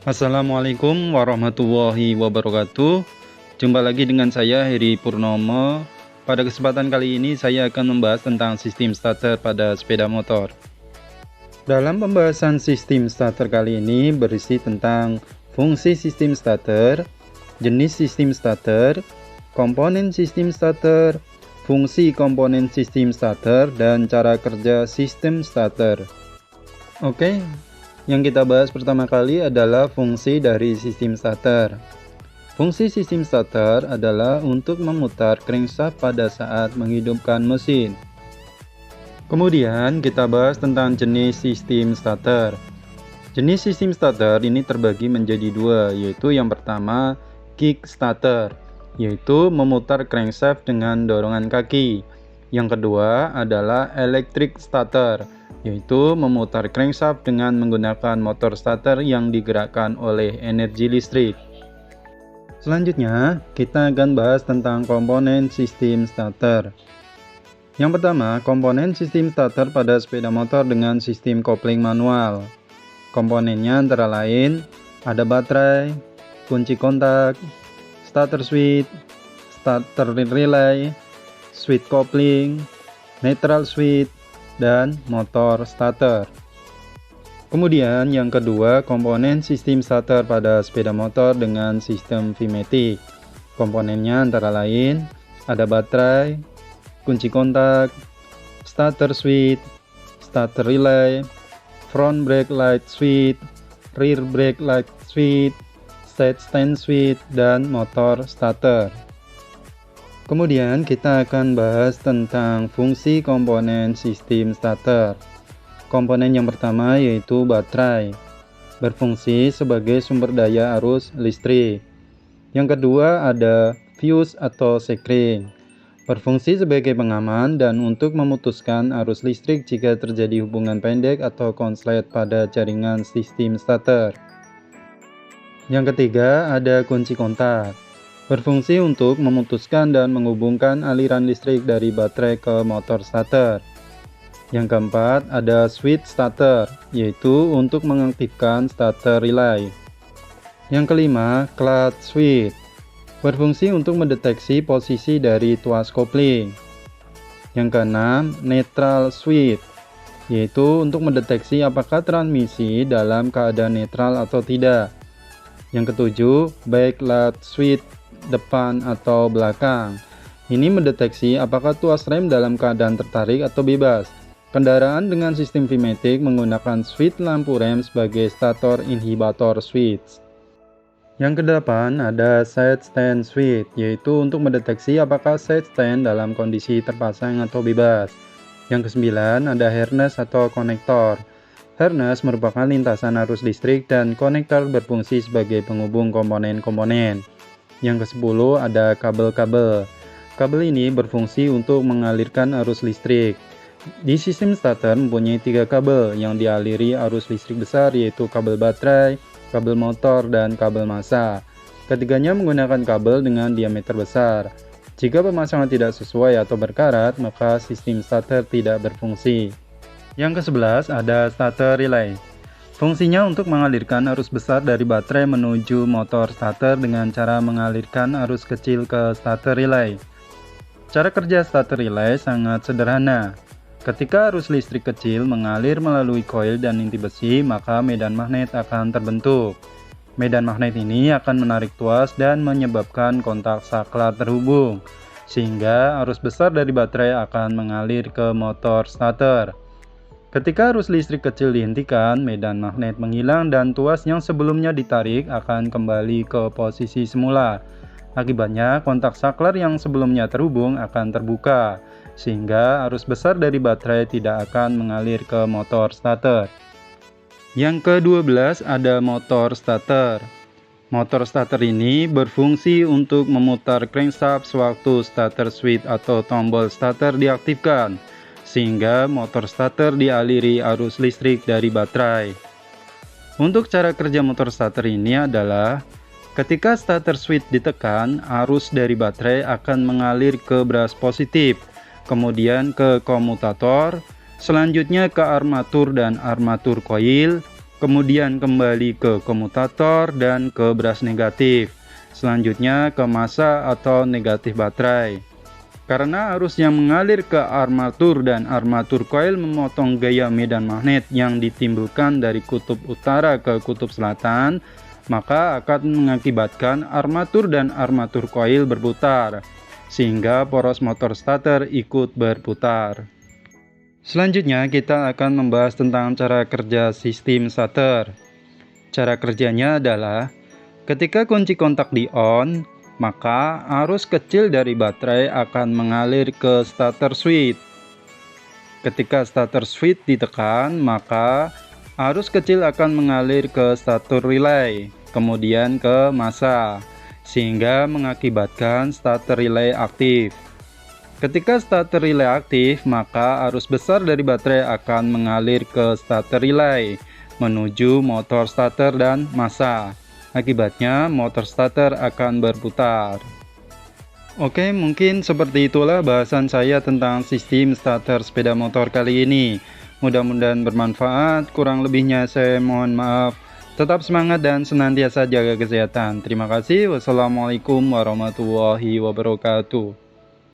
Assalamualaikum warahmatullahi wabarakatuh. Jumpa lagi dengan saya Heri Purnomo. Pada kesempatan kali ini saya akan membahas tentang sistem starter pada sepeda motor. Dalam pembahasan sistem starter kali ini berisi tentang fungsi sistem starter, jenis sistem starter, komponen sistem starter, fungsi komponen sistem starter, dan cara kerja sistem starter. Oke, yang kita bahas pertama kali adalah fungsi dari sistem starter. Fungsi sistem starter adalah untuk memutar crankshaft pada saat menghidupkan mesin. Kemudian kita bahas tentang jenis sistem starter. Jenis sistem starter ini terbagi menjadi dua, yaitu yang pertama kick starter, yaitu memutar crankshaft dengan dorongan kaki. Yang kedua adalah electric starter, yaitu memutar crankshaft dengan menggunakan motor starter yang digerakkan oleh energi listrik. Selanjutnya, kita akan bahas tentang komponen sistem starter. Yang pertama, komponen sistem starter pada sepeda motor dengan sistem kopling manual. Komponennya antara lain ada baterai, kunci kontak, starter switch, starter relay, switch kopling, neutral switch, dan motor starter. Kemudian yang kedua, komponen sistem starter pada sepeda motor dengan sistem V-matic. Komponennya antara lain ada baterai, kunci kontak, starter switch, starter relay, front brake light switch, rear brake light switch, side stand switch, dan motor starter. Kemudian kita akan bahas tentang fungsi komponen sistem starter. Komponen yang pertama yaitu baterai, berfungsi sebagai sumber daya arus listrik. Yang kedua ada fuse atau sekring, berfungsi sebagai pengaman dan untuk memutuskan arus listrik jika terjadi hubungan pendek atau konslet pada jaringan sistem starter. Yang ketiga ada kunci kontak, berfungsi untuk memutuskan dan menghubungkan aliran listrik dari baterai ke motor starter. Yang keempat ada switch starter, yaitu untuk mengaktifkan starter relay. Yang kelima clutch switch, berfungsi untuk mendeteksi posisi dari tuas kopling. Yang keenam neutral switch, yaitu untuk mendeteksi apakah transmisi dalam keadaan netral atau tidak. Yang ketujuh backlight switch, depan atau belakang. Ini mendeteksi apakah tuas rem dalam keadaan tertarik atau bebas. Kendaraan dengan sistem V-matic menggunakan switch lampu rem sebagai stator inhibitor switch. Yang kedelapan ada side stand switch, yaitu untuk mendeteksi apakah side stand dalam kondisi terpasang atau bebas. Yang kesembilan ada harness atau konektor. Harness merupakan lintasan arus listrik dan konektor berfungsi sebagai penghubung komponen-komponen. Yang ke-10 ada kabel-kabel. Kabel ini berfungsi untuk mengalirkan arus listrik. Di sistem starter mempunyai 3 kabel yang dialiri arus listrik besar, yaitu kabel baterai, kabel motor, dan kabel massa. Ketiganya menggunakan kabel dengan diameter besar. Jika pemasangan tidak sesuai atau berkarat, maka sistem starter tidak berfungsi. Yang ke-11 ada starter relay. Fungsinya untuk mengalirkan arus besar dari baterai menuju motor starter dengan cara mengalirkan arus kecil ke starter relay. Cara kerja starter relay sangat sederhana. Ketika arus listrik kecil mengalir melalui koil dan inti besi, maka medan magnet akan terbentuk. Medan magnet ini akan menarik tuas dan menyebabkan kontak saklar terhubung, sehingga arus besar dari baterai akan mengalir ke motor starter. Ketika arus listrik kecil dihentikan, medan magnet menghilang dan tuas yang sebelumnya ditarik akan kembali ke posisi semula. Akibatnya, kontak saklar yang sebelumnya terhubung akan terbuka, sehingga arus besar dari baterai tidak akan mengalir ke motor starter. Yang ke-12 ada motor starter. Motor starter ini berfungsi untuk memutar crankshaft sewaktu starter switch atau tombol starter diaktifkan, sehingga motor starter dialiri arus listrik dari baterai. Untuk cara kerja motor starter ini adalah ketika starter switch ditekan, arus dari baterai akan mengalir ke brush positif, kemudian ke komutator, selanjutnya ke armatur dan armatur koil, kemudian kembali ke komutator dan ke brush negatif, selanjutnya ke massa atau negatif baterai. Karena arus yang mengalir ke armatur dan armatur koil memotong gaya medan magnet yang ditimbulkan dari kutub utara ke kutub selatan, maka akan mengakibatkan armatur dan armatur koil berputar, sehingga poros motor starter ikut berputar. Selanjutnya kita akan membahas tentang cara kerja sistem starter. Cara kerjanya adalah ketika kunci kontak di on, maka arus kecil dari baterai akan mengalir ke starter switch. Ketika starter switch ditekan, maka arus kecil akan mengalir ke starter relay, kemudian ke massa, sehingga mengakibatkan starter relay aktif. Ketika starter relay aktif, maka arus besar dari baterai akan mengalir ke starter relay, menuju motor starter dan massa. Akibatnya, motor starter akan berputar. Oke, mungkin seperti itulah bahasan saya tentang sistem starter sepeda motor kali ini. Mudah-mudahan bermanfaat, kurang lebihnya saya mohon maaf. Tetap semangat dan senantiasa jaga kesehatan. Terima kasih. Wassalamualaikum warahmatullahi wabarakatuh.